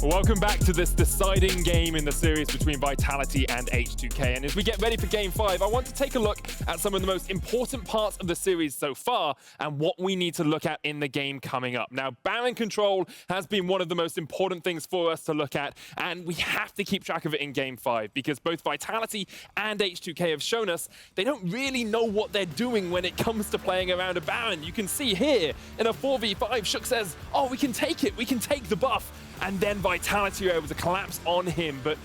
Welcome back to this deciding game in the series between Vitality and H2k. And as we get ready for Game 5, I want to take a look at some of the most important parts of the series so far and what we need to look at in the game coming up. Now, Baron control has been one of the most important things for us to look at, and we have to keep track of it in Game 5 because both Vitality and H2k have shown us they don't really know what they're doing when it comes to playing around a Baron. You can see here in a 4v5, Shook says, oh, we can take it, we can take the buff. And then Vitality are able to collapse on him. But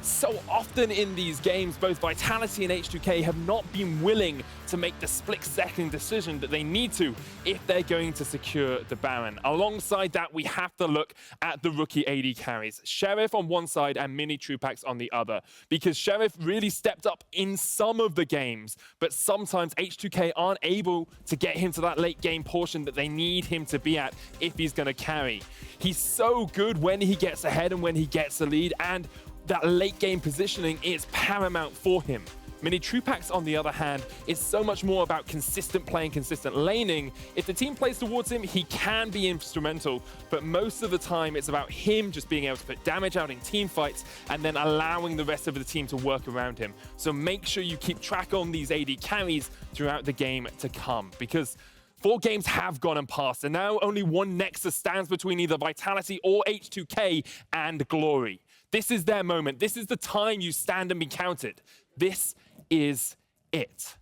so often in these games, both Vitality and H2k have not been willing to make the split-second decision that they need to if they're going to secure the Baron. Alongside that, we have to look at the rookie AD carries. Sheriff on one side and Minitroupax on the other. Because Sheriff really stepped up in some of the games, but sometimes H2k aren't able to get him to that late game portion that they need him to be at if he's going to carry. He's so good when he gets ahead and when he gets the lead, and that late game positioning is paramount for him. Minitroupax, on the other hand, is so much more about consistent play and consistent laning. If the team plays towards him, he can be instrumental, but most of the time it's about him just being able to put damage out in team fights and then allowing the rest of the team to work around him. So make sure you keep track on these AD carries throughout the game to come, because 4 games have gone and passed, and now only one nexus stands between either Vitality or H2k and glory. This is their moment. This is the time you stand and be counted. This is it.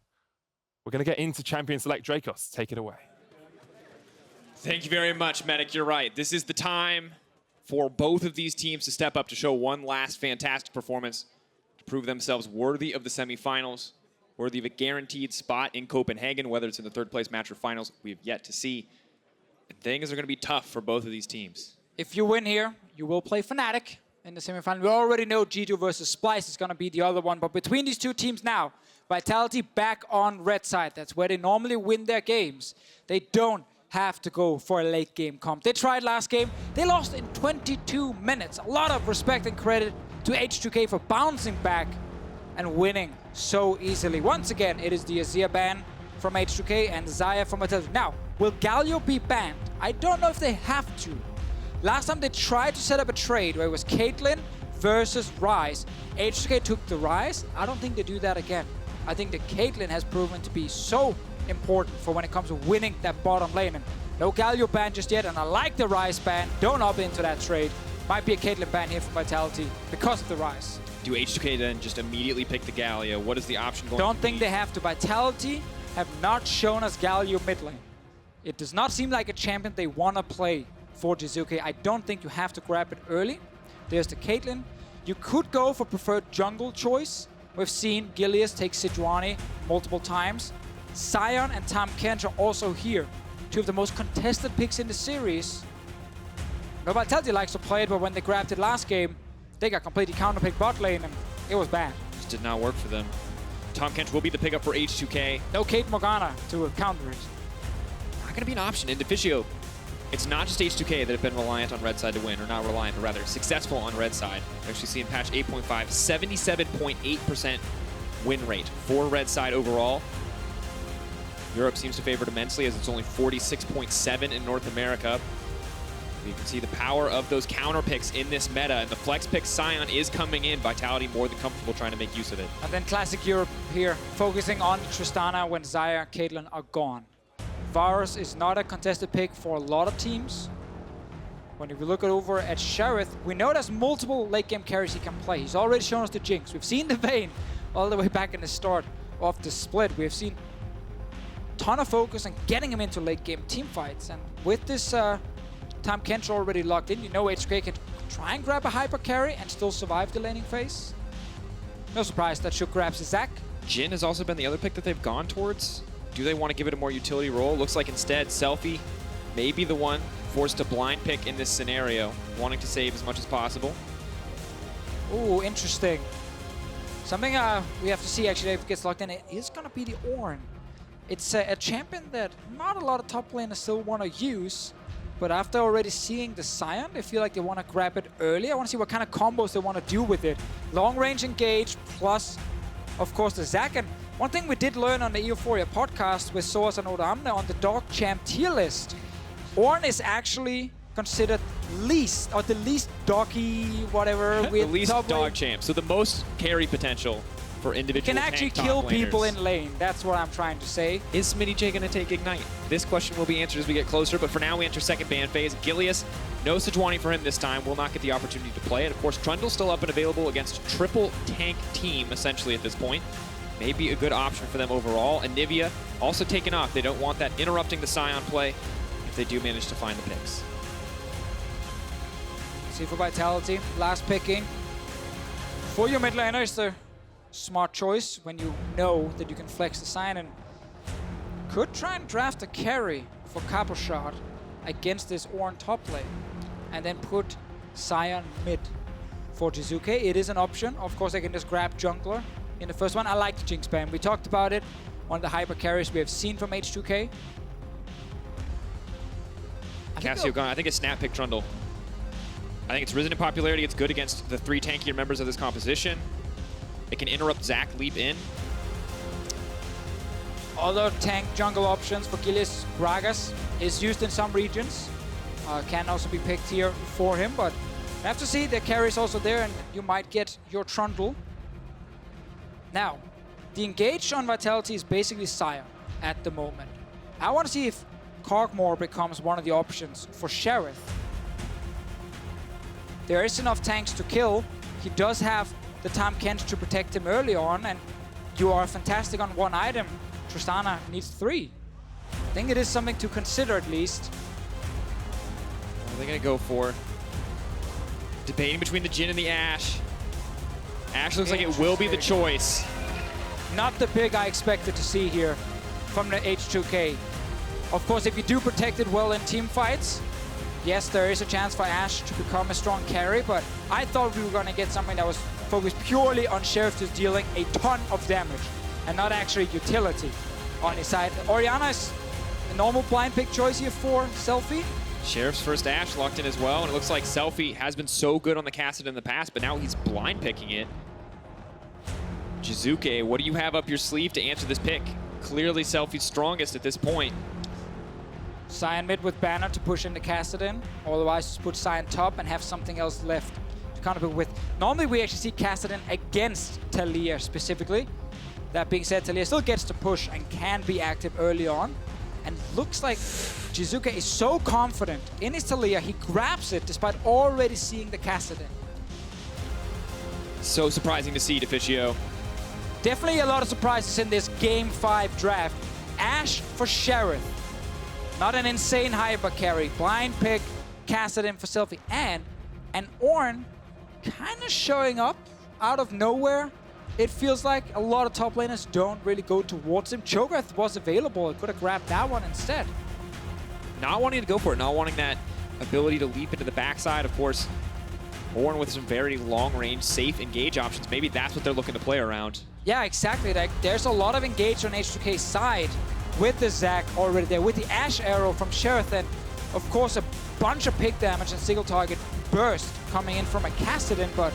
We're going to get into Champion Select. Drakos, take it away. Thank you very much, Medic. You're right. This is the time for both of these teams to step up to show one last fantastic performance, to prove themselves worthy of the semifinals, worthy of a guaranteed spot in Copenhagen, whether it's in the third place match or finals, we have yet to see. And things are going to be tough for both of these teams. If you win here, you will play Fnatic in the semifinal. We already know G2 versus Splice is going to be the other one, but between these two teams now, Vitality back on red side. That's where they normally win their games. They don't have to go for a late game comp. They tried last game. They lost in 22 minutes. A lot of respect and credit to H2k for bouncing back and winning so easily. Once again, it is the Azir ban from H2k and Xayah from Vitality. Now, will Galio be banned? I don't know if they have to. Last time they tried to set up a trade where it was Caitlyn versus Ryze. H2k took the Ryze. I don't think they do that again. I think that Caitlyn has proven to be so important for when it comes to winning that bottom lane. And no Galio ban just yet, and I like the Ryze ban. Don't opt into that trade. Might be a Caitlyn ban here for Vitality because of the Ryze. Do H2k then just immediately pick the Galio? What is the option going to be? Don't think they have to. Vitality have not shown us Galio mid lane. It does not seem like a champion they want to play for Jiizuké. I don't think you have to grab it early. There's the Caitlyn. You could go for preferred jungle choice. We've seen Gilius take Sejuani multiple times. Sion and Tahm Kench are also here. 2 of the most contested picks in the series. No, Vitality likes to play it, but when they grabbed it last game, they got completely counterpicked bot lane, and it was bad. Just did not work for them. Tahm Kench will be the pickup for H2k. No Kate Morgana to counter it. Not going to be an option in Deficio. It's not just H2k that have been reliant on red side to win, or not reliant, but rather successful on red side. Actually see in patch 8.5, 77.8% win rate for red side overall. Europe seems to favor it immensely, as it's only 46.7 in North America. You can see the power of those counter picks in this meta, and the flex pick Sion is coming in. Vitality more than comfortable trying to make use of it. And then classic Europe here, focusing on Tristana when Xayah, Caitlyn are gone. Varus is not a contested pick for a lot of teams. When we look over at Sheriff, we know there's multiple late game carries he can play. He's already shown us the Jinx. We've seen the Vayne all the way back in the start of the split. We've seen a ton of focus on getting him into late game team fights. And with this Tahm Kench already locked in, you know H2k can try and grab a hyper carry and still survive the laning phase. No surprise that Shook grabs Zac. Jhin has also been the other pick that they've gone towards. Do they want to give it a more utility role? Looks like instead Selfie may be the one forced to blind pick in this scenario, wanting to save as much as possible. Ooh, interesting. Something we have to see actually if it gets locked in, it is going to be the Ornn. It's a champion that not a lot of top laners still want to use, but after already seeing the Sion, they feel like they want to grab it early. I want to see what kind of combos they want to do with it. Long range engage plus, of course, the Zac. And one thing we did learn on the Euphoria podcast with Source and Odamne on the Dog Champ tier list, Ornn is actually considered least, or the least doggy, whatever. The least dog champ. So the most carry potential for individual can actually kill people in lane. That's what I'm trying to say. Is Smittyj going to take Ignite? This question will be answered as we get closer, but for now we enter second ban phase. Gilius, no Sejuani for him this time, will not get the opportunity to play it. Of course, Trundle still up and available against triple tank team, essentially, at this point. Maybe a good option for them overall. And Nivea also taken off. They don't want that interrupting the Sion play if they do manage to find the picks. See for Vitality, last picking. For your mid laner, it's the smart choice when you know that you can flex the Sion, and could try and draft a carry for Cabochard against this Ornn top lane, and then put Sion mid for Jiizuké. It is an option. Of course, I can just grab jungler in the first one. I like the Jinx ban. We talked about it, one of the hyper carries we have seen from H2k. Cassio gone. I think it's snap pick Trundle. I think it's risen in popularity. It's good against the 3 tankier members of this composition. It can interrupt Zac leap in. Other tank jungle options for Gilius, Gragas is used in some regions. Can also be picked here for him, but you have to see the carry is also there, and you might get your Trundle. Now, the engage on Vitality is basically Sion at the moment. I want to see if Kog'Maw becomes one of the options for Sheriff. There is enough tanks to kill. He does have the Tahm Kench to protect him early on, and you are fantastic on 1 item. Tristana needs 3. I think it is something to consider at least. What are they going to go for? Debating between the Jhin and the Ashe. Ashe looks like it will be the choice. Not the pick I expected to see here from the H2k. Of course, if you do protect it well in team fights, yes, there is a chance for Ashe to become a strong carry, but I thought we were going to get something that was focused purely on Sheriff just dealing a ton of damage and not actually utility on his side. Orianna is a normal blind pick choice here for Selfie. Sheriff's first Ashe locked in as well, and it looks like Selfie has been so good on the Kassadin in the past, but now he's blind picking it. Jiizuké, what do you have up your sleeve to answer this pick? Clearly Selfie's strongest at this point. Sion mid with Banner to push into Kassadin. Otherwise, just put Sion top and have something else left to counter with. Normally, we actually see Kassadin against Taliyah specifically. That being said, Taliyah still gets to push and can be active early on. And looks like Jiizuké is so confident in his Taliyah, he grabs it despite already seeing the Kassadin. So surprising to see, Deficio. Definitely a lot of surprises in this Game 5 draft. Ashe for Sheriff. Not an insane hyper carry. Blind pick, Kassadin for Selfie. And an Ornn kind of showing up out of nowhere. It feels like a lot of top laners don't really go towards him. Cho'Gath was available. I could have grabbed that one instead. Not wanting to go for it, not wanting that ability to leap into the backside. Of course, Ornn with some very long-range, safe engage options. Maybe that's what they're looking to play around. Yeah, exactly. Like, there's a lot of engage on H2k's side with the Zac already there, with the Ashe arrow from Sheriff, and of course a bunch of pick damage and single target burst coming in from a Kassadin, but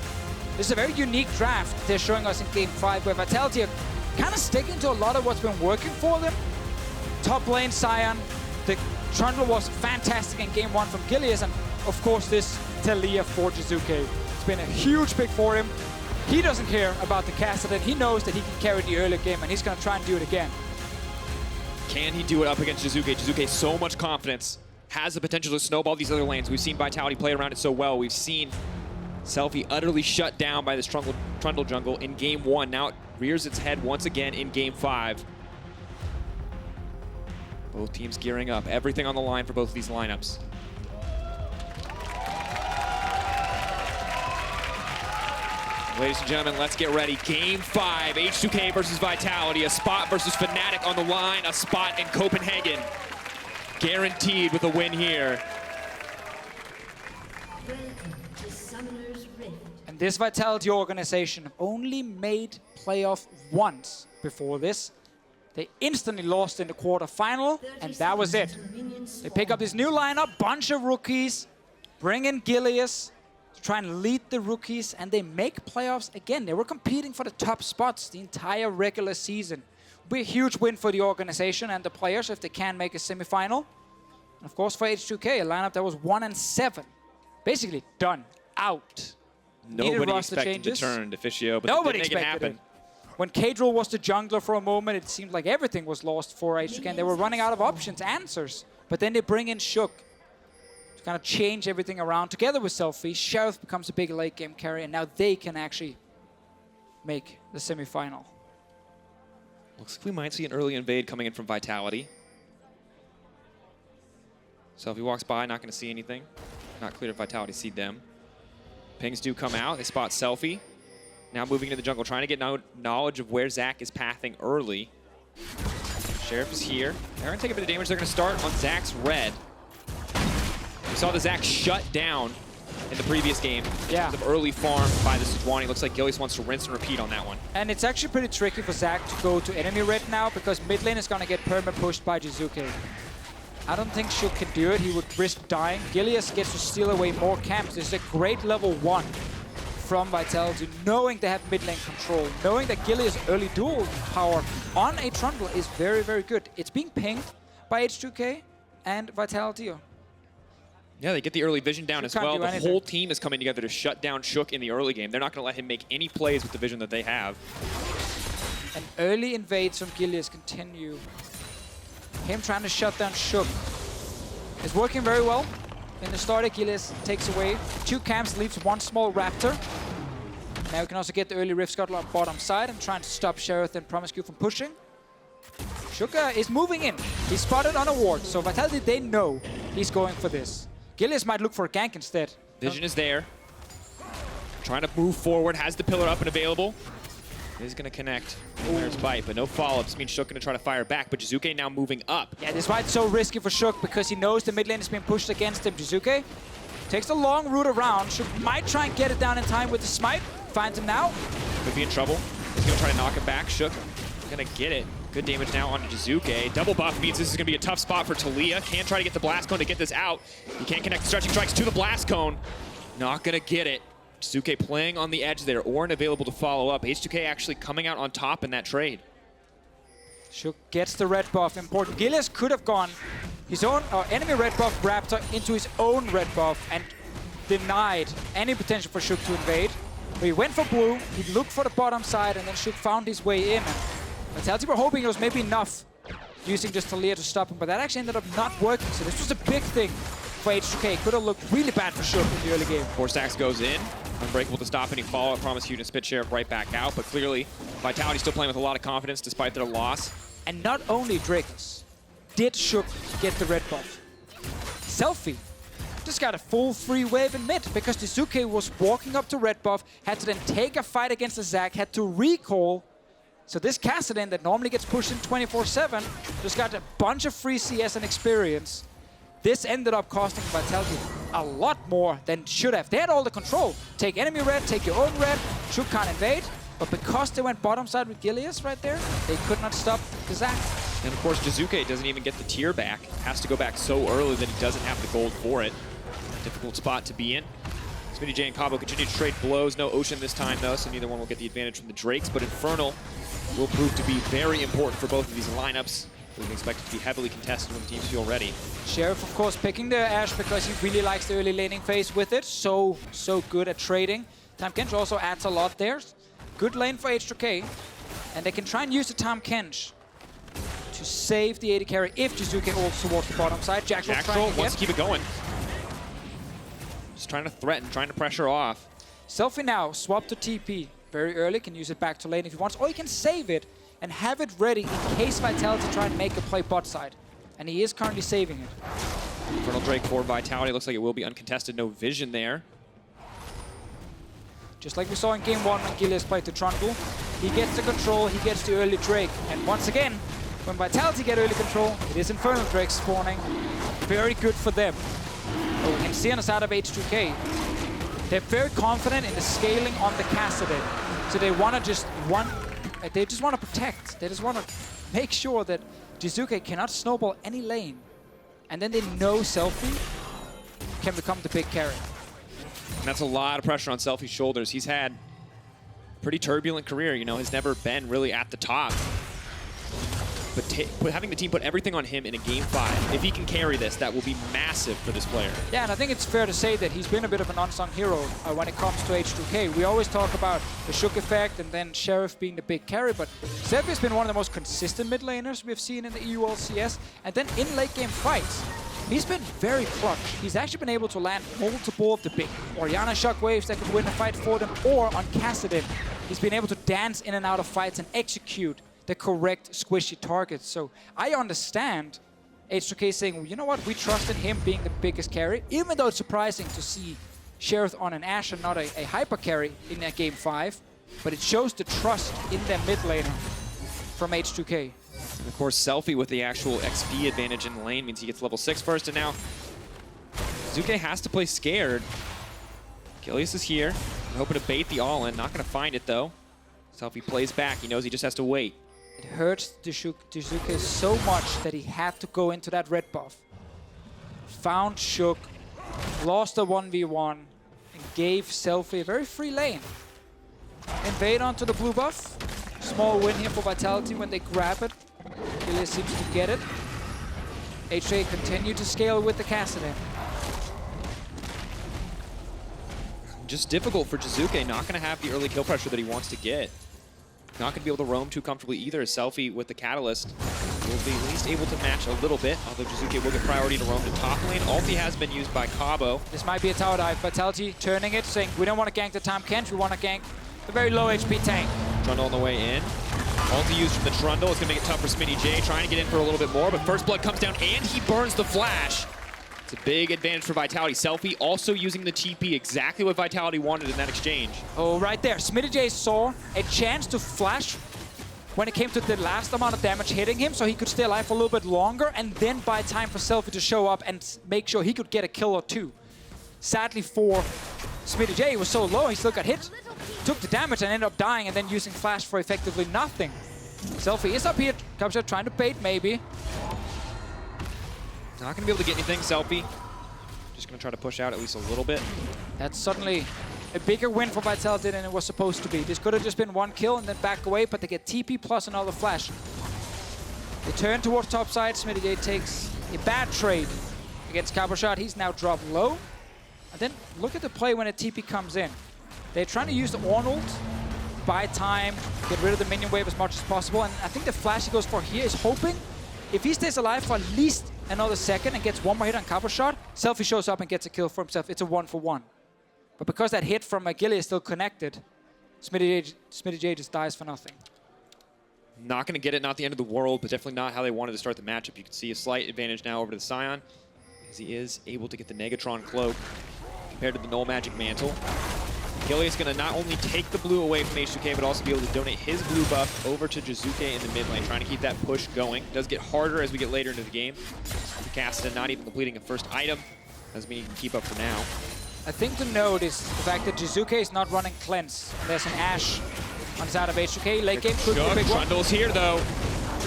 this is a very unique draft they're showing us in Game 5, where Vitality are kind of sticking to a lot of what's been working for them. Top lane, Sion. The Trundle was fantastic in Game 1 from Gilius, and of course this Taliyah for Jiizuké. It's been a huge pick for him. He doesn't care about the Kassadin. He knows that he can carry the early game, and he's going to try and do it again. Can he do it up against Jiizuké? Jiizuké, so much confidence, has the potential to snowball these other lanes. We've seen Vitality play around it so well. We've seen Selfie utterly shut down by this Trundle jungle in Game 1. Now it rears its head once again in Game 5. Both teams gearing up. Everything on the line for both of these lineups. Ladies and gentlemen, let's get ready. Game 5, H2k versus Vitality. A spot versus Fnatic on the line. A spot in Copenhagen. Guaranteed with a win here. And this Vitality organization only made playoff once before this. They instantly lost in the quarterfinal, and that was it. They pick up this new lineup, bunch of rookies, bring in Gilius to try and lead the rookies, and they make playoffs again. They were competing for the top spots the entire regular season. It'll be a huge win for the organization and the players if they can make a semifinal. Of course, for H2k, a lineup that was 1-7. Basically done. Out. Nobody expected the turn, Deficio, but Nobody they didn't make it happen. When Jactroll was the jungler for a moment, it seemed like everything was lost for H2k, and they were running out of options, answers. But then they bring in Shook to kind of change everything around. Together with Selfie, Sheriff becomes a big late game carry, and now they can actually make the semifinal. Looks like we might see an early invade coming in from Vitality. Selfie walks by, not going to see anything. Not clear if Vitality see them. Pings do come out. They spot Selfie. Now moving into the jungle, trying to get knowledge of where Zac is pathing early. Sheriff is here. They're going to take a bit of damage. They're going to start on Zac's red. We saw the Zac shut down in the previous game. Yeah. Of early farm by the Sejuani. Looks like Gilius wants to rinse and repeat on that one. And it's actually pretty tricky for Zac to go to enemy red now, because mid lane is going to get perma-pushed by Jiizuké. I don't think Shook can do it. He would risk dying. Gilius gets to steal away more camps. This is a great level 1 from Vitality, knowing they have mid lane control, knowing that Gilius' early duel power on a Trundle is very, very good. It's being pinged by H2k and Vitality. Yeah, they get the early vision down as well. The anything. whole team is coming together to shut down Shook in the early game. They're not going to let him make any plays with the vision that they have. And early invades from Gilius continue. Him trying to shut down Shook is working very well. In the start, Gilius takes away 2 camps, leaves 1 small raptor. Now we can also get the early Rift Scuttle on bottom side and trying to stop Sheriff and Promisq from pushing. Shook is moving in. He's spotted on a ward, so Vitality, they know he's going for this. Gilius might look for a gank instead. Vision is there. Trying to move forward, has the pillar up and available. Is going to connect. There's bite, but no follow-ups. Means Shook going to try to fire back, but Jiizuké now moving up. Yeah, this is why it's so risky for Shook, because he knows the mid lane is being pushed against him. Jiizuké takes the long route around. Shook might try and get it down in time with the smite. Finds him now. Could be in trouble. He's going to try to knock him back. Shook going to get it. Good damage now on Jiizuké. Double buff means this is going to be a tough spot for Taliyah. Can try to get the blast cone to get this out. He can't connect the stretching strikes to the blast cone. Not going to get it. Jiizuké playing on the edge there. Ornn available to follow up. H2k actually coming out on top in that trade. Shook gets the red buff. Important. Gilius could have gone his own enemy red buff Raptor into his own red buff and denied any potential for Shook to invade. But he went for blue. He looked for the bottom side, and then Shook found his way in. Vitality were hoping it was maybe enough using just Taliyah to stop him, but that actually ended up not working. So this was a big thing for H2k. Could have looked really bad for Shook in the early game. 4 stacks goes in. Unbreakable to stop any follow-up. Promisq and Spit Sheriff right back out. But clearly, Vitality still playing with a lot of confidence despite their loss. And not only Drakos did Shook get the red buff. Selfie just got a full free wave in mid because Jiizuké was walking up to red buff, had to then take a fight against the Zac, had to recall. So this Kassadin that normally gets pushed in 24/7 just got a bunch of free CS and experience. This ended up costing Vitality a lot more than should have. They had all the control. Take enemy red, take your own red. Shook can't invade. But because they went bottom side with Gilius right there, they could not stop the Zac. And of course, Jiizuké doesn't even get the tier back. Has to go back so early that he doesn't have the gold for it. Difficult spot to be in. Smittyj and Cabo continue to trade blows. No Ocean this time, though, so neither one will get the advantage from the Drakes. But Infernal will prove to be very important for both of these lineups. We can expect it to be heavily contested when the teams feel ready. Sheriff, of course, picking the Ashe because he really likes the early laning phase with it. So good at trading. Tahm Kench also adds a lot there. Good lane for H2k. And they can try and use the Tahm Kench to save the AD carry if Jiizuké holds towards the bottom side. Jactroll wants to keep it going. Just trying to threaten, trying to pressure off. Selfie now, swap to TP very early, can use it back to lane if he wants, or he can save it and have it ready in case Vitality try and make a play bot side. And he is currently saving it. Infernal Drake for Vitality, looks like it will be uncontested, no vision there. Just like we saw in game 1 when Gilius played the Trundle, he gets the control, he gets the early Drake. And once again, when Vitality get early control, it is Infernal Drake spawning. Very good for them. But we can see on the side of H2k, they're very confident in the scaling on the Kassadin. So they want to just want to protect. They just want to make sure that Jiizuké cannot snowball any lane. And then they know Selfie can become the big carry. And that's a lot of pressure on Selfie's shoulders. He's had a pretty turbulent career, you know, has never been really at the top. but having the team put everything on him in a game 5, if he can carry this, that will be massive for this player. Yeah, and I think it's fair to say that he's been a bit of an unsung hero when it comes to H2k. We always talk about the Shook effect and then Sheriff being the big carry, but Selfie has been one of the most consistent mid laners we've seen in the EU LCS, and then in late game fights, he's been very clutch. He's actually been able to land multiple of the big Orianna shockwaves that could win a fight for them, or on Kassadin, he's been able to dance in and out of fights and execute the correct squishy targets. So I understand H2k saying, well, you know what, we trust in him being the biggest carry, even though it's surprising to see Sheriff on an Ashe and not a hyper carry in that game 5, but it shows the trust in their mid laner from H2k. And of course, Selfie with the actual XP advantage in the lane means he gets level 6 first, and now Jiizuké has to play scared. Gilius is here, hoping to bait the all-in, not going to find it though. Selfie plays back, he knows he just has to wait. It hurts Jiizuké so much that he had to go into that red buff. Found Shook, lost a 1v1, and gave Selfie a very free lane. Invade onto the blue buff. Small win here for Vitality when they grab it. Gilius seems to get it. H2k continue to scale with the Kassadin. Just difficult for Jiizuké, not going to have the early kill pressure that he wants to get. Not going to be able to roam too comfortably either, as Selfie with the Catalyst will be at least able to match a little bit, although Jiizuké will get priority to roam to top lane. Ulti has been used by Cabo. This might be a tower dive. Vitality turning it, saying we don't want to gank the Tahm Kench, we want to gank the very low HP tank. Trundle on the way in. Ulti used from the Trundle. It's going to make it tough for Smittyj, trying to get in for a little bit more, but First Blood comes down and he burns the flash. It's a big advantage for Vitality. Selfie also using the TP, exactly what Vitality wanted in that exchange. Oh, right there. Smittyj saw a chance to flash when it came to the last amount of damage hitting him, so he could stay alive for a little bit longer and then buy time for Selfie to show up and make sure he could get a kill or two. Sadly for Smittyj, he was so low, he still got hit, took the damage and ended up dying and then using flash for effectively nothing. Selfie is up here. Cabochard trying to bait, maybe. Not going to be able to get anything, Selfie. Just going to try to push out at least a little bit. That's suddenly a bigger win for Vitality than it was supposed to be. This could have just been one kill and then back away, but they get TP plus another flash. They turn towards top side. Smittyj takes a bad trade against Cabochard. He's now dropped low. And then look at the play when a TP comes in. They're trying to use the Ornn ult, buy time, get rid of the minion wave as much as possible. And I think the flash he goes for here is hoping if he stays alive for at least another second and gets one more hit on Cabochard, Selfie shows up and gets a kill for himself. It's a 1-for-1. But because that hit from Gilius is still connected, Smittyj just dies for nothing. Not going to get it, not the end of the world, but definitely not how they wanted to start the matchup. You can see a slight advantage now over to the Sion, as he is able to get the Negatron Cloak compared to the Null Magic Mantle. Gilius is going to not only take the blue away from H2k, but also be able to donate his blue buff over to Jiizuké in the mid lane, trying to keep that push going. It does get harder as we get later into the game. Kassadin not even completing a first item. Doesn't mean he can keep up for now. I think to note is the fact that Jiizuké is not running Cleanse. There's an Ashe on the side of H2k. Late game could be a big one. Trundle's here though.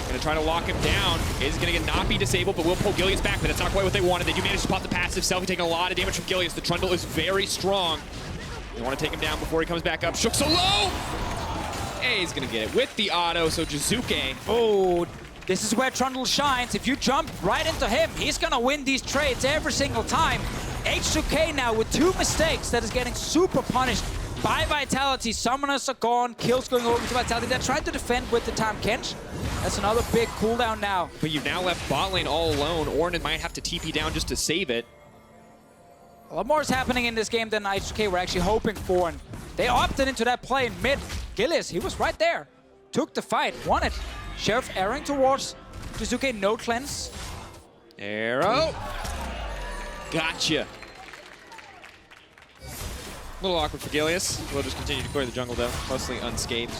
Going to try to lock him down. Is going to not be disabled, but will pull Gilius back, but that's not quite what they wanted. They do manage to pop the passive. Selfie taking a lot of damage from Gilius. The Trundle is very strong. They want to take him down before he comes back up. Shook so low! Hey, he's going to get it with the auto, so Jiizuké. Oh, this is where Trundle shines. If you jump right into him, he's going to win these trades every single time. H2k now with 2 mistakes that is getting super punished by Vitality. Summoners are gone, kills going over to Vitality. They're trying to defend with the Tahm Kench. That's another big cooldown now. But you've now left bot lane all alone. Ornn might have to TP down just to save it. A lot more is happening in this game than H2k were actually hoping for, and they opted into that play in mid. Gilius, he was right there. Took the fight, won it. Sheriff airing towards Jiizuké, no cleanse. Arrow. Gotcha. A little awkward for Gilius. We'll just continue to clear the jungle though, mostly unscathed.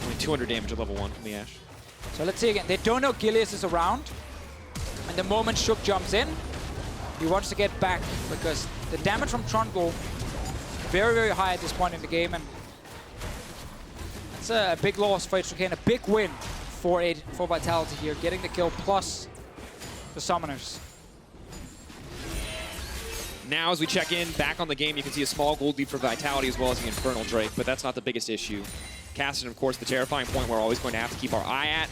Only 200 damage at level 1 from the Ashe. So let's see again. They don't know Gilius is around. And the moment Shook jumps in, he wants to get back because the damage from Trundle very, very high at this point in the game, and that's a big loss for H2k and a big win for Vitality here, getting the kill plus the summoners. Now as we check in, back on the game, you can see a small gold lead for Vitality as well as the Infernal Drake, but that's not the biggest issue. Kassadin, of course, the terrifying point we're always going to have to keep our eye at.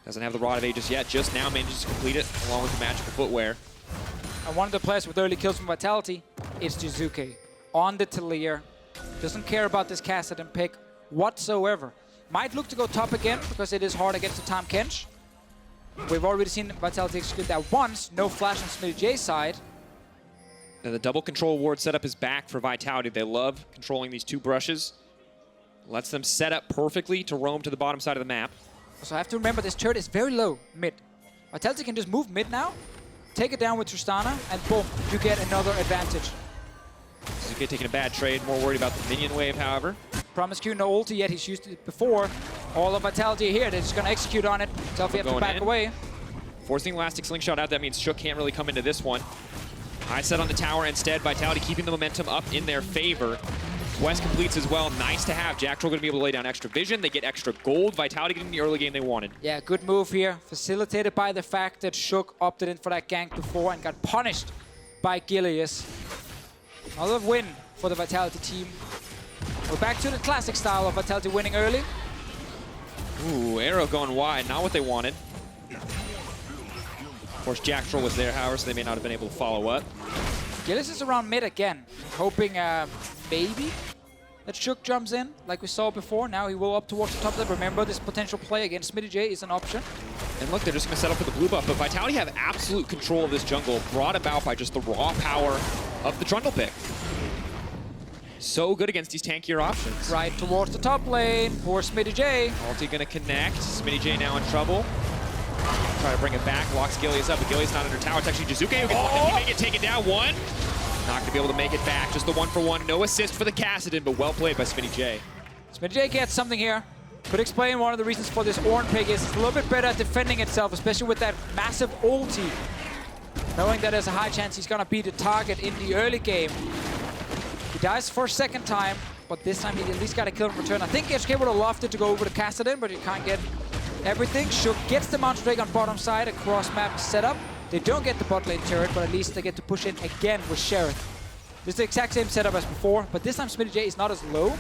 Doesn't have the Rod of Ages yet, just now manages to complete it along with the magical footwear. And one of the players with early kills from Vitality is Jiizuké on the Taliyah. Doesn't care about this Kassadin pick whatsoever. Might look to go top again because it is hard against the Tahm Kench. We've already seen Vitality execute that once. No flash on Smittyj's side. Now the double control ward setup is back for Vitality. They love controlling these two brushes. Lets them set up perfectly to roam to the bottom side of the map. So I have to remember this turret is very low mid. Vitality can just move mid now, take it down with Tristana, and boom, you get another advantage. Jiizuké taking a bad trade, more worried about the minion wave, however. Promisq no ulti yet, he's used it before. All of Vitality here, they're just gonna execute on it. Selfie have to back away. Forcing the Elastic Slingshot out, that means Shook can't really come into this one. High set on the tower instead, Vitality keeping the momentum up in their favor. West completes as well, nice to have. Jactroll going to be able to lay down extra vision, they get extra gold. Vitality getting the early game they wanted. Yeah, good move here, facilitated by the fact that Shook opted in for that gank before and got punished by Gilius. Another win for the Vitality team. We're back to the classic style of Vitality winning early. Ooh, arrow going wide, not what they wanted. Of course, Jactroll was there, however, so they may not have been able to follow up. Gilius is around mid again, hoping maybe that Shook jumps in, like we saw before. Now he will up towards the top lane. Remember, this potential play against Smittyj is an option. And look, they're just going to set up for the blue buff, but Vitality have absolute control of this jungle, brought about by just the raw power of the Trundle pick. So good against these tankier options. Right towards the top lane, poor Smittyj. Ulti going to connect, Smittyj now in trouble. Try to bring it back, locks Gilius up, but Gilius not under tower. It's actually Jiizuké who gets one. He may get taken down. One. Not going to be able to make it back. Just the 1-for-1. No assist for the Kassadin, but well played by Smittyj. Smittyj gets something here. Could explain one of the reasons for this Ornn pick is it's a little bit better at defending itself, especially with that massive ulti. Knowing that there's a high chance he's going to be the target in the early game. He dies for a second time, but this time he at least got a kill in return. I think H2k would have loved it to go over to Kassadin, but he can't get everything. Shook gets the Mountain Drake on bottom side, a cross-map setup. They don't get the bot lane turret, but at least they get to push in again with Sheriff. This is the exact same setup as before, but this time Smittyj is not as low.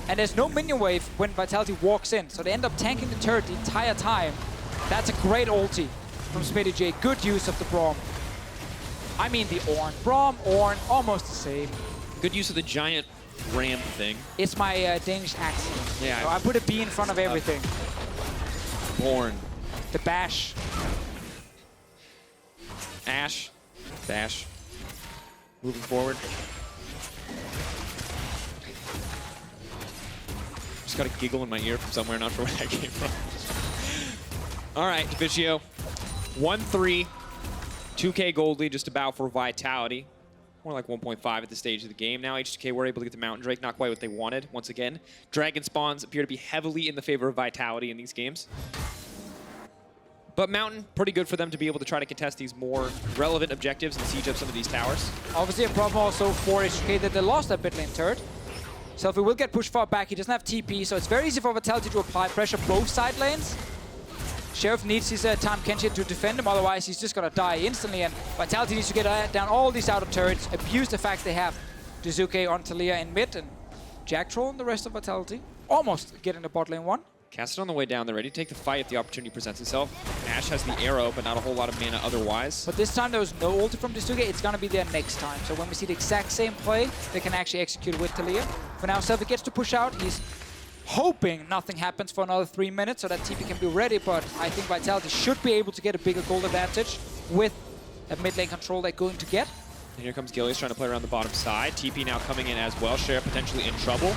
And there's no minion wave when Vitality walks in, so they end up tanking the turret the entire time. That's a great ulti from Smittyj. Good use of the Braum. I mean the Ornn. Braum, Ornn, almost the same. Good use of the giant ram thing. It's my Danish accent. Yeah. So I put a B in front of everything. Ornn. The bash. Ashe. Dash. Moving forward. Just got a giggle in my ear from somewhere, not sure where that came from. All right, Deficio. 1-3. 2K gold lead just about for Vitality. More like 1.5 at this stage of the game. Now H2k were able to get the Mountain Drake, not quite what they wanted. Once again, Dragon spawns appear to be heavily in the favor of Vitality in these games. But Mountain, pretty good for them to be able to try to contest these more relevant objectives and siege up some of these towers. Obviously a problem also for H2k that they lost that mid lane turret. Selfie will get pushed far back. He doesn't have TP, so it's very easy for Vitality to apply pressure both side lanes. Sheriff needs his Tahm Kench to defend him, otherwise he's just gonna die instantly, and Vitality needs to get down all these outer turrets, abuse the fact they have Jiizuké on Taliyah in mid, and Jactroll and the rest of Vitality almost getting the bot lane one. Kassadin on the way down, they're ready to take the fight if the opportunity presents itself. Ashe has the arrow, but not a whole lot of mana otherwise. But this time there was no ulti from Jiizuké, it's gonna be there next time. So when we see the exact same play, they can actually execute with Taliyah. For now, Selfie gets to push out, he's hoping nothing happens for another 3 minutes so that TP can be ready, but I think Vitality should be able to get a bigger gold advantage with a mid lane control they're going to get. And here comes Gilius trying to play around the bottom side. TP now coming in as well. Sheriff potentially in trouble.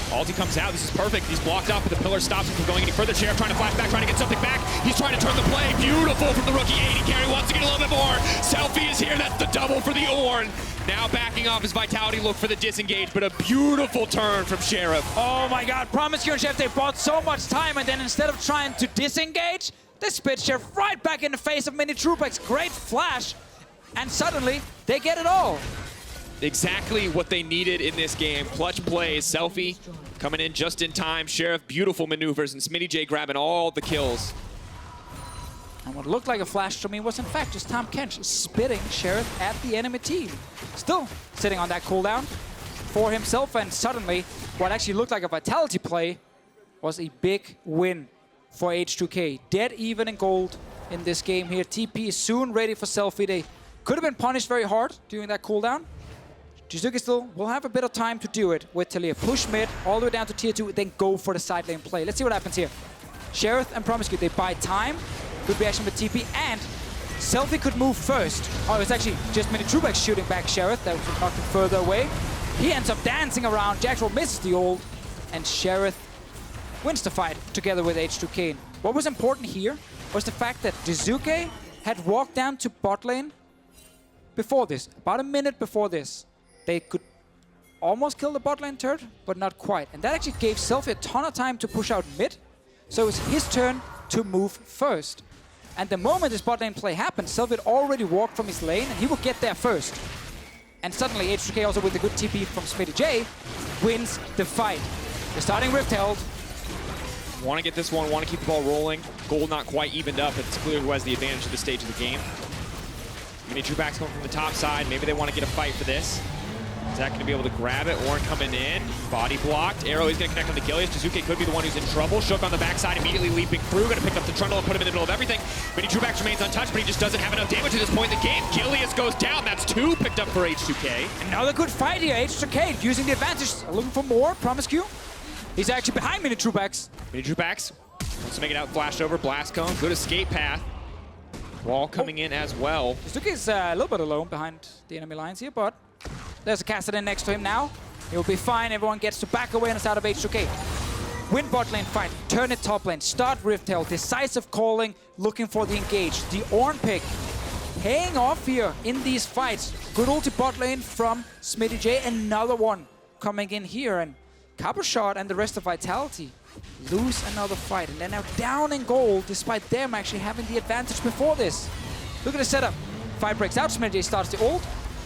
Ulti comes out. This is perfect. He's blocked up, but the pillar stops him from going any further. Sheriff trying to flash back, trying to get something back. He's trying to turn the play. Beautiful from the rookie. AD carry wants to get a little bit more. Selfie is here. That's the double for the Ornn. Now backing off as Vitality look for the disengage, but a beautiful turn from Sheriff. Oh my god, Promisq and Sheriff, they bought so much time, and then instead of trying to disengage, they spit Sheriff right back in the face of Minitroupax. Great flash, and suddenly they get it all. Exactly what they needed in this game. Clutch plays. Selfie coming in just in time. Sheriff, beautiful maneuvers, and Smittyj grabbing all the kills. And what looked like a flash to me was in fact just Tahm Kench spitting Sheriff at the enemy team. Still sitting on that cooldown for himself, and suddenly what actually looked like a Vitality play was a big win for H2k. Dead even in gold in this game here. TP is soon ready for Selfie. They could have been punished very hard during that cooldown. Jiizuké still will have a bit of time to do it with Taliyah. Push mid all the way down to tier 2, then go for the side lane play. Let's see what happens here. Sheriff and Promisq, they buy time. Good reaction with TP, and Selfie could move first. Oh, it's actually just Minitroupax shooting back Sheriff. That was knocked him further away. He ends up dancing around. Jactroll misses the ult, and Sheriff wins the fight together with H2k. What was important here was the fact that Jiizuké had walked down to bot lane before this, about a minute before this. They could almost kill the bot lane turret, but not quite. And that actually gave Selfie a ton of time to push out mid. So it was his turn to move first. And the moment this bot lane play happened, Selfie had already walked from his lane, and he would get there first. And suddenly H2k, also with a good TP from Smittyj, wins the fight. They're starting Rift held. Want to get this one, want to keep the ball rolling. Gold not quite evened up. It's clear who has the advantage at this stage of the game. Minitroupax coming from the top side. Maybe they want to get a fight for this. Zach going to be able to grab it. Ornn coming in. Body blocked. Arrow is going to connect on the Gilius. Jiizuké could be the one who's in trouble. Shook on the backside, immediately leaping through. Going to pick up the Trundle and put him in the middle of everything. Minitroupax remains untouched, but he just doesn't have enough damage at this point in the game. Gilius goes down. That's 2 picked up for H2k. Another good fight here. H2k using the advantage. Looking for more. Promisq. He's actually behind Minitroupax. Minitroupax wants to make it out. Flash over. Blast cone. Good escape path. Wall coming in as well. Jiizuké is a little bit alone behind the enemy lines here, but there's a Kassadin next to him now. He'll be fine. Everyone gets to back away and it's out of H2k. Win bot lane fight. Turn it top lane. Start Rift held. Decisive calling. Looking for the engage. The Ornn pick paying off here in these fights. Good ulti bot lane from Smittyj. Another one coming in here. And Cabochard and the rest of Vitality lose another fight. And they're now down in gold despite them actually having the advantage before this. Look at the setup. Fight breaks out. Smittyj starts the ult.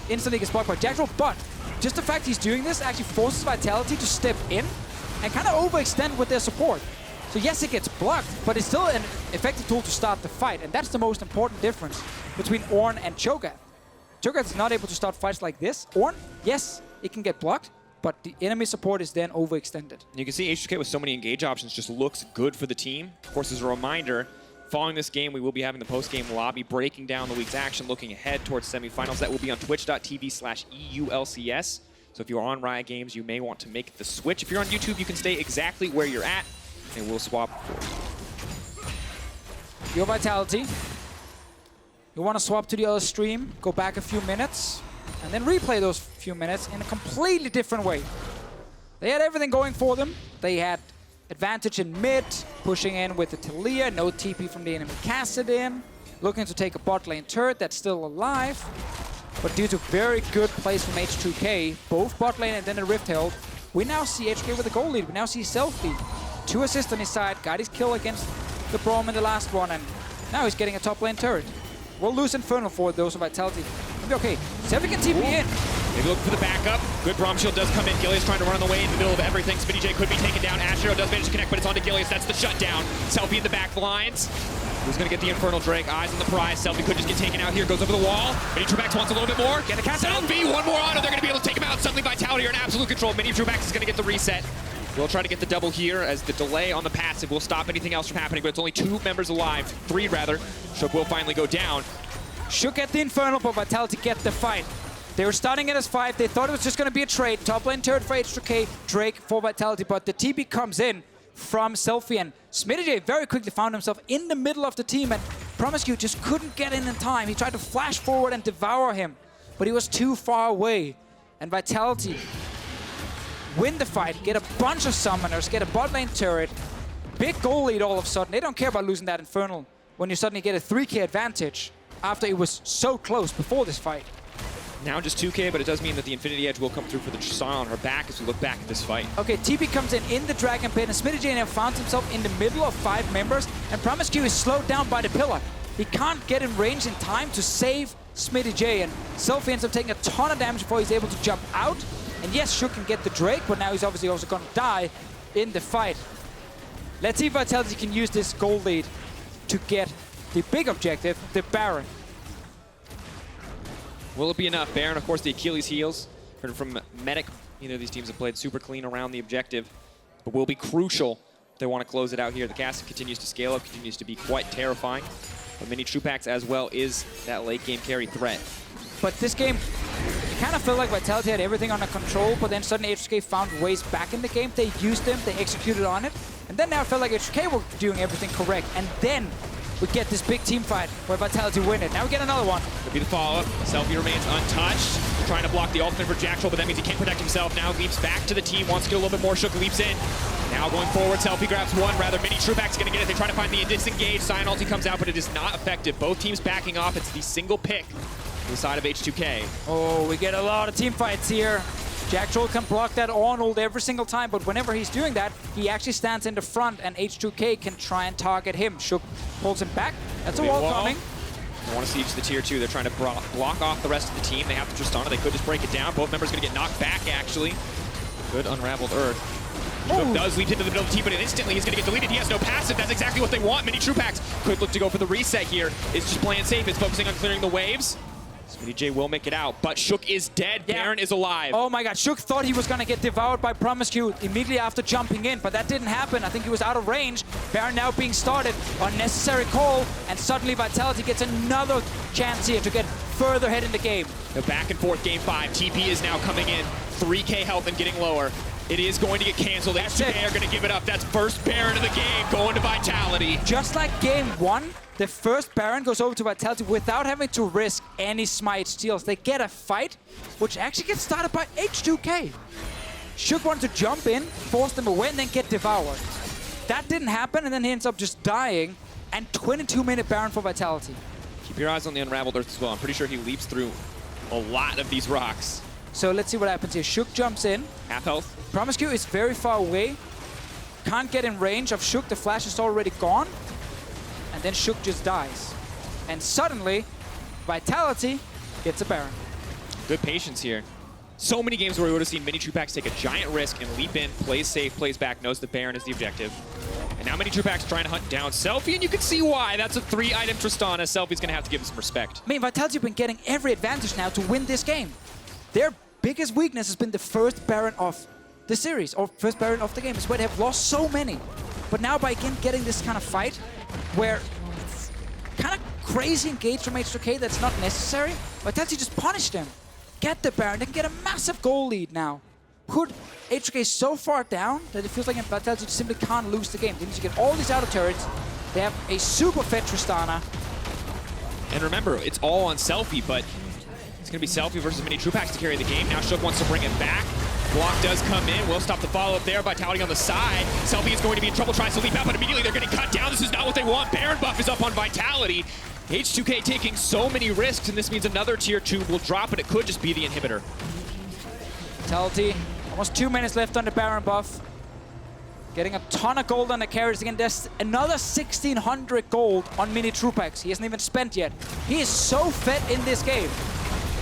Instantly gets blocked by Jactroll, but just the fact he's doing this actually forces Vitality to step in and kind of overextend with their support. So yes, it gets blocked, but it's still an effective tool to start the fight, and that's the most important difference between Ornn and Cho'Gath. Cho'Gath is not able to start fights like this. Ornn, yes, it can get blocked, but the enemy support is then overextended. You can see H2k with so many engage options just looks good for the team. Of course, as a reminder, following this game, we will be having the post-game lobby breaking down the week's action, looking ahead towards semifinals. That will be on twitch.tv/EULCS. So if you're on Riot Games, you may want to make the switch. If you're on YouTube, you can stay exactly where you're at, and we'll swap for you. Your Vitality. You want to swap to the other stream, go back a few minutes, and then replay those few minutes in a completely different way. They had everything going for them. They had advantage in mid, pushing in with the Taliyah, no TP from the enemy Kassadin, looking to take a bot lane turret that's still alive. But due to very good plays from H2k, both bot lane and then a Rift held, we now see H2k with a goal lead. We now see Selfie. 2 assists on his side, got his kill against the Braum in the last one, and now he's getting a top lane turret. We'll lose Infernal for those of Vitality. Okay, Selfie can TP in. Maybe looking for the backup. Good Braum shield does come in. Gilius trying to run on the way in the middle of everything. Smittyj could be taken down. Ashe does manage to connect, but it's onto Gilius. That's the shutdown. Selfie in the back lines. Who's going to get the Infernal Drake? Eyes on the prize. Selfie could just get taken out here. Goes over the wall. Minitroupax wants a little bit more. Get a Kassadin. Selfie, one more auto. They're going to be able to take him out. Suddenly Vitality are in absolute control. Minitroupax is going to get the reset. We'll try to get the double here as the delay on the passive will stop anything else from happening, but it's only 2 members alive. 3 rather. Shook will finally go down. Shook at the Infernal, but Vitality get the fight. They were starting at S5. They thought it was just going to be a trade. Top lane turret for H2k, Drake for Vitality, but the TP comes in from Selfie, and Smittyj very quickly found himself in the middle of the team, and Promisq just couldn't get in time. He tried to flash forward and devour him, but he was too far away. And Vitality win the fight, get a bunch of summoners, get a bot lane turret, big goal lead all of a sudden. They don't care about losing that Infernal when you suddenly get a 3k advantage after it was so close before this fight. Now just 2k, but it does mean that the Infinity Edge will come through for the Tristana on her back as we look back at this fight. Okay, TP comes in the Dragon Pit, and Smittyj now finds himself in the middle of 5 members, and Promisq is slowed down by the pillar. He can't get in range in time to save Smittyj, and Selfie ends up taking a ton of damage before he's able to jump out. And yes, Shook can get the Drake, but now he's obviously also going to die in the fight. Let's see if Vitality can use this gold lead to get the big objective, the Baron. Will it be enough? Baron, of course, the Achilles heels. Heard from Medic, these teams have played super clean around the objective, but will be crucial They want to close it out here. The Kassadin continues to scale up, continues to be quite terrifying. But Minitroupax as well is that late game carry threat. But this game, it kind of felt like Vitality had everything under control, but then suddenly H2k found ways back in the game. They used them, they executed on it, and then now it felt like H2k were doing everything correct. And then we get this big team fight where Vitality win it. Now we get another one. Could be the follow-up. Selfie remains untouched. Trying to block the ultimate for Jactroll, but that means he can't protect himself. Now leaps back to the team, wants to get a little bit more. Shook leaps in. Now going forward, Selfie grabs one, rather Minitroupax going to get it. They try to find the disengage. Sion ulti comes out, but it is not effective. Both teams backing off. It's the single pick on the side of H2k. Oh, we get a lot of team fights here. Jactroll can block that Ornn every single time, but whenever he's doing that, he actually stands in the front, and H2k can try and target him. Shook pulls him back. That's a wall coming. They want to siege the tier 2. They're trying to block off the rest of the team. They have the Tristana. They could just break it down. Both members going to get knocked back, actually. Good unraveled Earth. Shook does leap into the middle of the team, but instantly he's going to get deleted. He has no passive. That's exactly what they want. Minitroupax could look to go for the reset here. It's just playing safe. It's focusing on clearing the waves. Smittyj will make it out, but Shook is dead. Yeah. Baron is alive. Oh my god, Shook thought he was going to get devoured by Promisq immediately after jumping in, but that didn't happen. I think he was out of range. Baron now being started. Unnecessary call, and suddenly Vitality gets another chance here to get further ahead in the game. The back and forth game 5. TP is now coming in. 3k health and getting lower. It is going to get canceled. H2k are going to give it up. That's first Baron of the game going to Vitality. Just like game 1, the first Baron goes over to Vitality without having to risk any smite steals. They get a fight, which actually gets started by H2k. Shook wanted to jump in, force them away, and then get devoured. That didn't happen, and then he ends up just dying, and 22-minute Baron for Vitality. Keep your eyes on the unraveled Earth as well. I'm pretty sure he leaps through a lot of these rocks. So let's see what happens here. Shook jumps in. Half health. Promisq is very far away. Can't get in range of Shook. The flash is already gone. And then Shook just dies. And suddenly, Vitality gets a Baron. Good patience here. So many games where we would have seen Minitroupax take a giant risk and leap in, plays safe, plays back, knows the Baron is the objective. And now Minitroupax trying to hunt down Selfie, and you can see why. That's a 3-item Tristana. Selfie's going to have to give him some respect. I mean, Vitality have been getting every advantage now to win this game. Their biggest weakness has been the first Baron of the series, or first Baron of the game. It's where they have lost so many. But now by again getting this kind of fight, where it's kind of crazy engage from H2k that's not necessary, Vitality just punish them. Get the Baron, they can get a massive goal lead now. Put H2k so far down that it feels like Vitality just simply can't lose the game. They need to get all these outer turrets. They have a super fed Tristana. And remember, it's all on Selfie, but it's going to be Selfie versus Minitroupax to carry the game. Now Shook wants to bring it back. Block does come in. Will stop the follow-up there. Vitality on the side. Selfie is going to be in trouble, tries to leap out, but immediately they're getting cut down. This is not what they want. Baron buff is up on Vitality. H2k taking so many risks, and this means another tier 2 will drop, and it could just be the inhibitor. Vitality, almost 2 minutes left on the Baron buff. Getting a ton of gold on the carries again. There's another 1,600 gold on Minitroupax. He hasn't even spent yet. He is so fed in this game.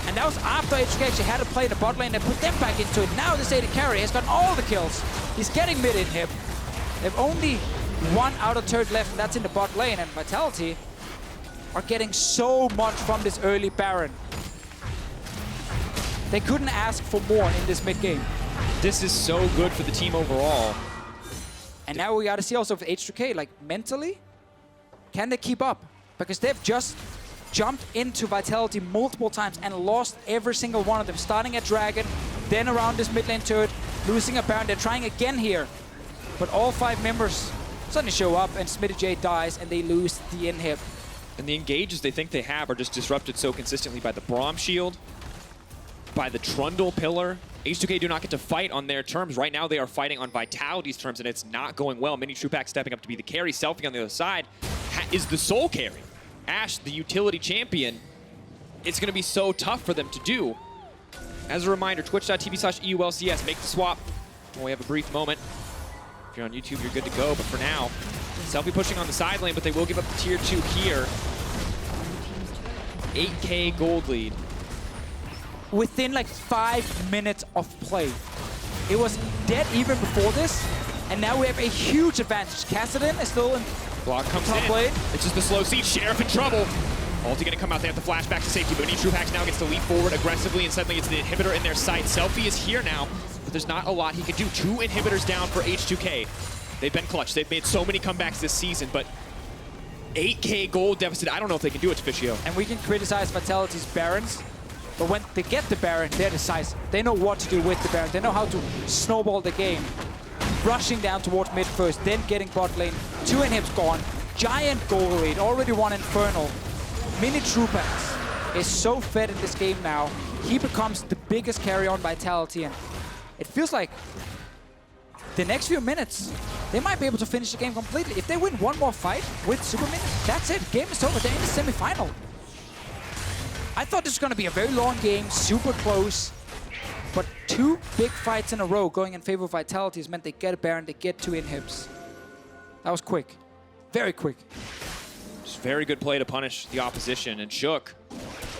And that was after H2k actually had to play the bot lane and put them back into it. Now this AD carry has gotten all the kills. He's getting mid in him. They have only one outer turret left, and that's in the bot lane. And Vitality are getting so much from this early Baron. They couldn't ask for more in this mid game. This is so good for the team overall. And now we gotta see also for H2k, like mentally, can they keep up? Because they've just jumped into Vitality multiple times and lost every single one of them. Starting at Dragon, then around this mid lane turret, losing a Baron. They're trying again here. But all 5 members suddenly show up and Smittyj dies and they lose the inhib. And the engages they think they have are just disrupted so consistently by the Braum shield, by the Trundle pillar. H2k do not get to fight on their terms. Right now they are fighting on Vitality's terms, and it's not going well. Minitroupax stepping up to be the carry. Selfie on the other side is the sole carry. Ashe, the utility champion, it's going to be so tough for them to do. As a reminder, twitch.tv/EULCS, make the swap. Well, we have a brief moment. If you're on YouTube, you're good to go, but for now, Selfie pushing on the side lane, but they will give up the tier 2 here. 8k gold lead. Within like 5 minutes of play. It was dead even before this, and now we have a huge advantage. Kassadin is still in Block comes top in. lane. It's just the slow siege. Sheriff in trouble. Ulti gonna come out. They have to flash back to safety, but Minitroupax now gets to leap forward aggressively, and suddenly it's the inhibitor in their sight. Selfie is here now, but there's not a lot he can do. 2 inhibitors down for H2k. They've been clutch. They've made so many comebacks this season, but 8K gold deficit, I don't know if they can do it, Deficio. And we can criticize Vitality's Barons, but when they get the Baron, they're decisive. They know what to do with the Baron. They know how to snowball the game. Rushing down towards mid first, then getting bot lane. 2 inhibs gone. Giant goal lead, already won Infernal. Minitroupax is so fed in this game now. He becomes the biggest carry on Vitality, and it feels like the next few minutes, they might be able to finish the game completely. If they win one more fight with Super Minions, that's it. Game is over. They're in the semi-final. I thought this was going to be a very long game, super close. But 2 big fights in a row going in favor of Vitality has meant they get a Baron, they get 2 inhibs. That was quick. Very quick. Just very good play to punish the opposition. And Shook,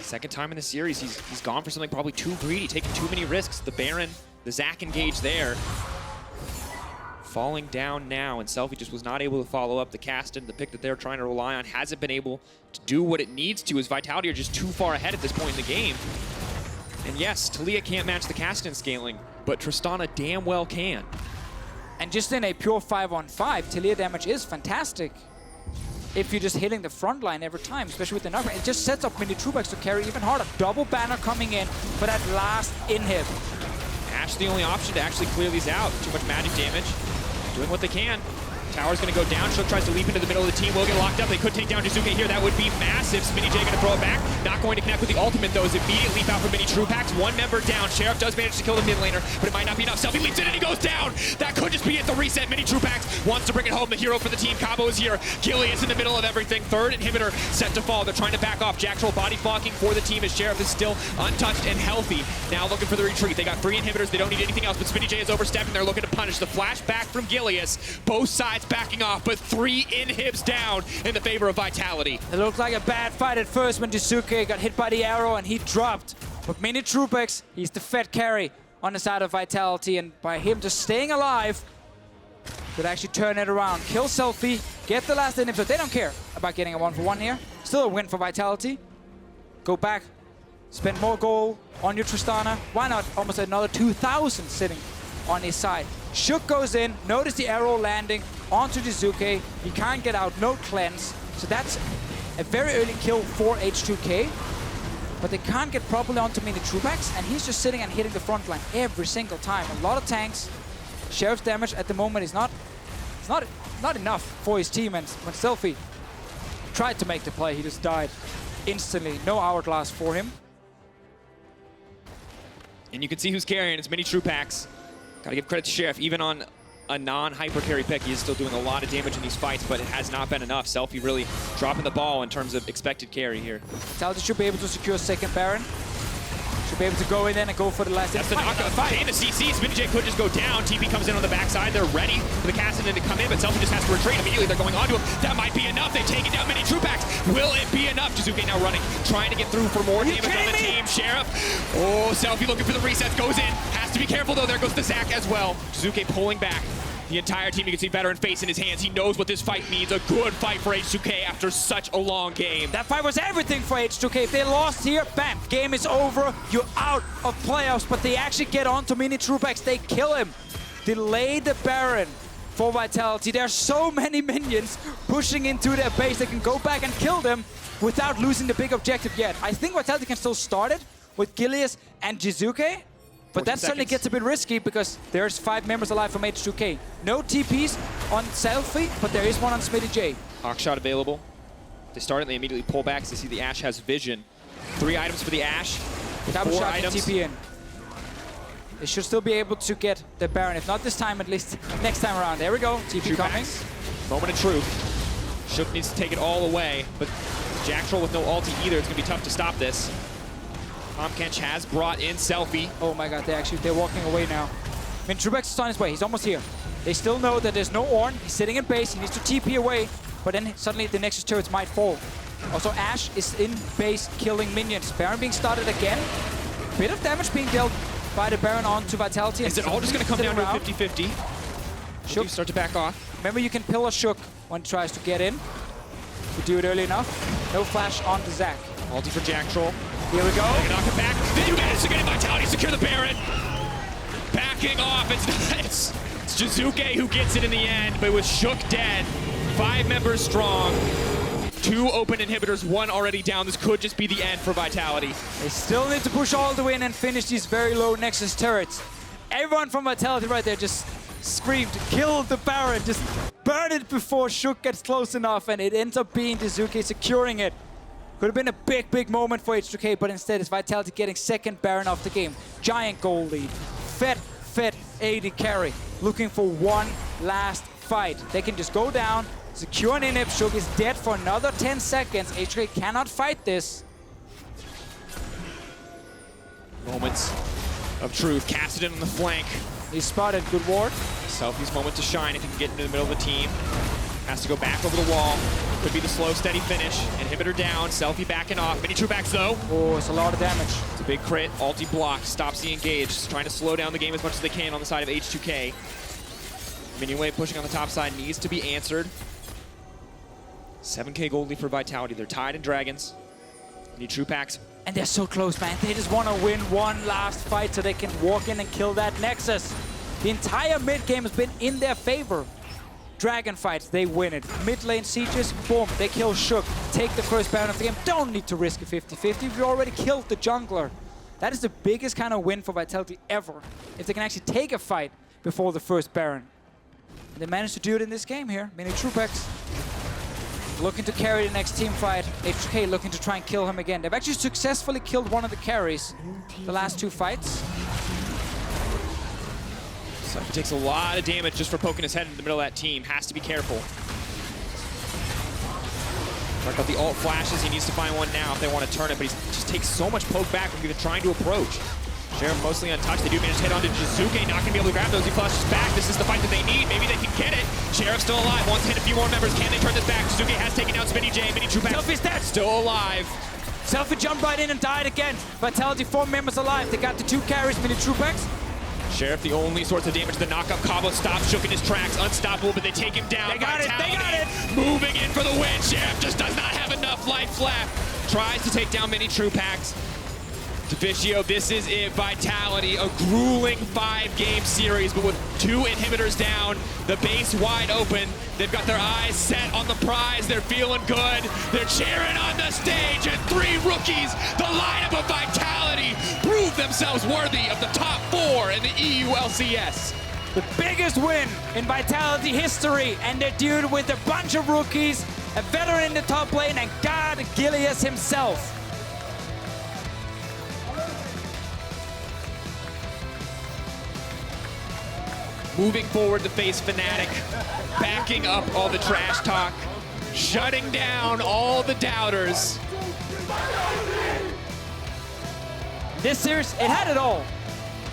second time in the series, he's gone for something probably too greedy, taking too many risks. The Baron, the Zac engage there. Falling down now, and Selfie just was not able to follow up. The Kassadin, the pick that they're trying to rely on, hasn't been able to do what it needs to, as Vitality are just too far ahead at this point in the game. And yes, Taliyah can't match the Kassadin scaling, but Tristana damn well can. And just in a pure 5-on-5, Taliyah damage is fantastic. If you're just hitting the front line every time, especially with the knockback, it just sets up Minitroupax to carry even harder. Double banner coming in for that last inhib. Ashe the only option to actually clear these out. Too much magic damage. Doing what they can. Tower's going to go down. Shook tries to leap into the middle of the team. Will get locked up. They could take down Jiizuké here. That would be massive. Smittyj going to throw it back. Not going to connect with the ultimate, though, as immediate leap out for Minitroupax. 1 member down. Sheriff does manage to kill the mid laner, but it might not be enough. Selfie leaps in and he goes down. That could just be it. The reset. Minitroupax wants to bring it home. The hero for the team. Cabo is here. Gilius in the middle of everything. 3rd inhibitor set to fall. They're trying to back off. Jactroll body blocking for the team as Sheriff is still untouched and healthy. Now looking for the retreat. They got 3 inhibitors. They don't need anything else, but Smittyj is overstepping. They're looking to punish. The flash back from Gilius. Both sides backing off, but 3 inhibs down in the favor of Vitality. It looked like a bad fight at first when Jiizuké got hit by the arrow and he dropped. But Minitroupax, he's the fed carry on the side of Vitality, and by him just staying alive, could actually turn it around. Kill Selfie, get the last inhib, so they don't care about getting a 1-for-1 here. Still a win for Vitality. Go back, spend more gold on your Tristana. Why not almost another 2,000 sitting on his side. Shook goes in, notice the arrow landing onto Jiizuké. He can't get out, no cleanse. So that's a very early kill for H2k. But they can't get properly onto Minitroupax, and he's just sitting and hitting the front line every single time. A lot of tanks. Sheriff's damage at the moment is not enough for his team, and when Selfie tried to make the play, he just died instantly. No hourglass for him. And you can see who's carrying. It's Minitroupax. Gotta give credit to Sheriff. Even on a non-hyper carry pick, he is still doing a lot of damage in these fights, but it has not been enough. Selfie really dropping the ball in terms of expected carry here. Taliyah should be able to secure second Baron. Should be able to go in and go for the last That's the knockout. Paying the CC. Smittyj could just go down. TP comes in on the backside. They're ready for the Kassadin to come in, but Selfie just has to retreat immediately. They're going onto him. That might be enough. They take it down. Minitroupax. Will it be enough? Jiizuké now running, trying to get through for more damage on the team. Sheriff. Oh, Selfie looking for the resets. Goes in. Has to be careful, though. There goes the Zac as well. Jiizuké pulling back. The entire team, you can see veteran face in his hands. He knows what this fight means. A good fight for H2k after such a long game. That fight was everything for H2k. If they lost here, bam, game is over. You're out of playoffs, but they actually get on to Minitroupax. They kill him. Delay the Baron for Vitality. There are so many minions pushing into their base. They can go back and kill them without losing the big objective yet. I think Vitality can still start it with Gilius and Jiizuké. But that certainly gets a bit risky because there's 5 members alive from H2k. No TPs on Selfie, but there is one on Smittyj. Hawkshot available. They start and they immediately pull back. They see the Ashe has vision. 3 items for the Ashe. Cabochard can TP in. They should still be able to get the Baron. If not this time, at least next time around. There we go. TP coming. Moment of truth. Shook needs to take it all away, but Jactroll with no ulti either. It's going to be tough to stop this. Kench has brought in Selfie. Oh my god, they're walking away now. Minitroupax is on his way, he's almost here. They still know that there's no Ornn, he's sitting in base, he needs to TP away, but then suddenly the Nexus turrets might fall. Also, Ashe is in base killing minions. Baron being started again. Bit of damage being dealt by the Baron onto Vitality. Is it all just going to come down to a 50-50? Shook start to back off. Remember, you can pillar Shook when he tries to get in. You do it early enough. No flash on the Zac. Ulti for Jactroll. Here we go. They knock it back. They do manage to get it. Vitality secure the Baron. Backing off. It's It's Jiizuké who gets it in the end, but with Shook dead, 5 members strong, 2 open inhibitors, 1 already down. This could just be the end for Vitality. They still need to push all the way in and finish these very low Nexus turrets. Everyone from Vitality right there just screamed, kill the Baron, just burn it before Shook gets close enough, and it ends up being Jiizuké securing it. Could have been a big, big moment for H2k, but instead it's Vitality getting second Baron of the game. Giant goal lead. Fed AD carry, looking for one last fight. They can just go down, secure an inhib. Shook is dead for another 10 seconds. H2k cannot fight this. Moments of truth. Kassadin on the flank. He's spotted, good ward. Selfie's moment to shine if he can get into the middle of the team. Has to go back over the wall. Could be the slow, steady finish. Inhibitor down, Selfie backing off. Minitroupax though. Oh, it's a lot of damage. It's a big crit, ulti block, stops the engage. Just trying to slow down the game as much as they can on the side of H2k. Minion wave pushing on the top side needs to be answered. 7k gold lead for Vitality. They're tied in Dragons. Minitroupax. And they're so close, man. They just want to win one last fight so they can walk in and kill that Nexus. The entire mid game has been in their favor. Dragon fights, they win it. Mid lane sieges, boom, they kill Shook. Take the first Baron of the game. Don't need to risk a 50-50. We already killed the jungler. That is the biggest kind of win for Vitality ever. If they can actually take a fight before the first Baron. And they managed to do it in this game here. Minitroupax looking to carry the next team fight. H2k looking to try and kill him again. They've actually successfully killed one of the carries the last 2 fights. Selfie takes a lot of damage just for poking his head in the middle of that team. Has to be careful. Talk about the ult flashes. He needs to find one now if they want to turn it, but he just takes so much poke back from even trying to approach. Sheriff mostly untouched. They do manage to hit onto Jiizuké. Not going to be able to grab those. He flashes back. This is the fight that they need. Maybe they can get it. Sheriff still alive. Wants to hit a few more members. Can they turn this back? Jiizuké has taken down Smittyj. Minitroupax Selfie's dead. still alive. Selfie jumped right in and died again. Vitality 4 members alive. They got the 2 carries. Minitroupax. Sheriff the only source of damage. The knockup Cabo stops Shook in his tracks. Unstoppable, but they take him down. They got it. They got it. Moving in for the win. Sheriff just does not have enough life left. Tries to take down Minitroupax. Deficio, this is it. Vitality, a grueling 5-game series, but with 2 inhibitors down, the base wide open. They've got their eyes set on the prize. They're feeling good. They're cheering on the stage, and 3 rookies, the lineup of Vitality, prove themselves worthy of the top 4 in the EU LCS. The biggest win in Vitality history, and they're dude with a bunch of rookies, a veteran in the top lane, and God, Gilius himself. Moving forward to face Fnatic, backing up all the trash talk, shutting down all the doubters. This series, it had it all.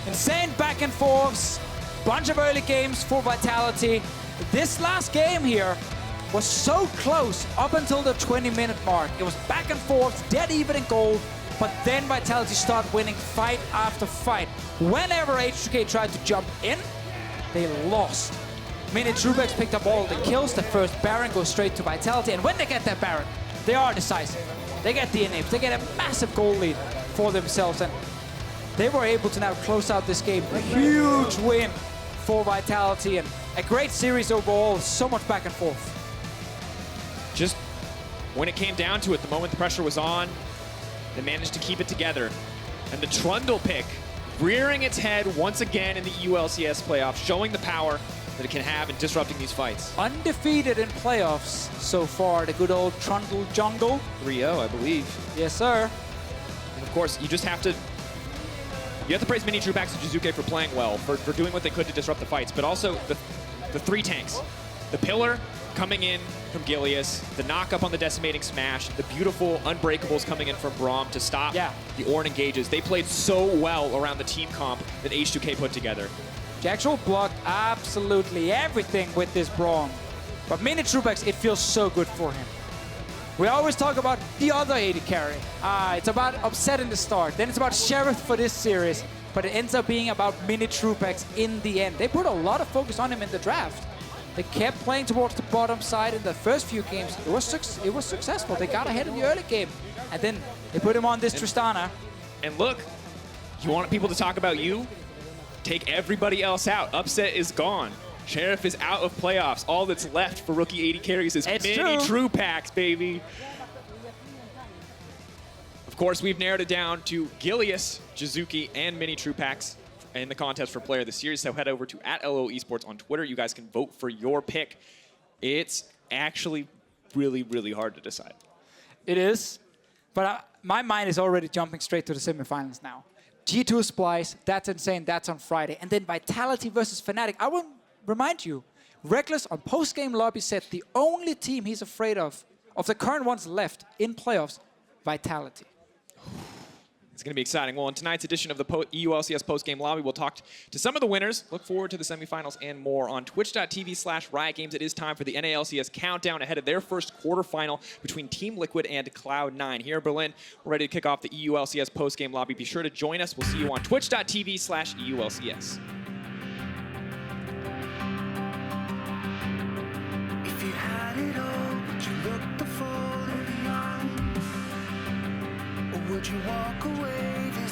Insane back and forths, bunch of early games for Vitality. This last game here was so close up until the 20-minute mark. It was back and forth, dead even in gold, but then Vitality started winning fight after fight. Whenever H2k tried to jump in, they lost. Minitroupax picked up all the kills. The first Baron goes straight to Vitality, and when they get that Baron, they are decisive. They get the inhibs, they get a massive goal lead for themselves, and they were able to now close out this game. A huge win for Vitality, and a great series overall. So much back and forth. Just when it came down to it, the moment the pressure was on, they managed to keep it together. And the Trundle pick, rearing its head once again in the EU LCS playoffs, showing the power that it can have in disrupting these fights. Undefeated in playoffs so far, the good old Trundle jungle. 3-0, I believe. Yes, sir. And of course, you have to praise Minitroupax and Jiizuké for playing well, for doing what they could to disrupt the fights, but also the 3 tanks. The pillar coming in from Gilius, the knock-up on the decimating smash, the beautiful unbreakables coming in from Braum to stop the Ornn engages. They played so well around the team comp that H2k put together. Jactroll blocked absolutely everything with this Braum. But Minitroupax, it feels so good for him. We always talk about the other AD carry. It's about Upset in the start, then it's about Sheriff for this series, but it ends up being about Minitroupax in the end. They put a lot of focus on him in the draft. They kept playing towards the bottom side in the first few games. It was successful. They got ahead in the early game, and then they put him on this Tristana. And look, you want people to talk about you? Take everybody else out. Upset is gone. Sheriff is out of playoffs. All that's left for rookie AD carries is Minitroupax, baby. Of course, we've narrowed it down to Gilius, Jiizuké, and Minitroupax in the contest for Player of the Series. So head over to @LO Esports on Twitter. You guys can vote for your pick. It's actually really, really hard to decide. It is, but my mind is already jumping straight to the semifinals now. G2 Splice, that's insane, that's on Friday. And then Vitality versus Fnatic. I will remind you, Reckless on post-game lobby said the only team he's afraid of the current ones left in playoffs, Vitality. It's going to be exciting. Well, in tonight's edition of the EU LCS post-game lobby, we'll talk to some of the winners, look forward to the semifinals and more on twitch.tv/Riot Games. It is time for the NALCS countdown ahead of their first quarterfinal between Team Liquid and Cloud9. Here in Berlin, we're ready to kick off the EU LCS post-game lobby. Be sure to join us. We'll see you on twitch.tv/EU LCS. If you had it all, would you look the fall and beyond? Or would you walk away this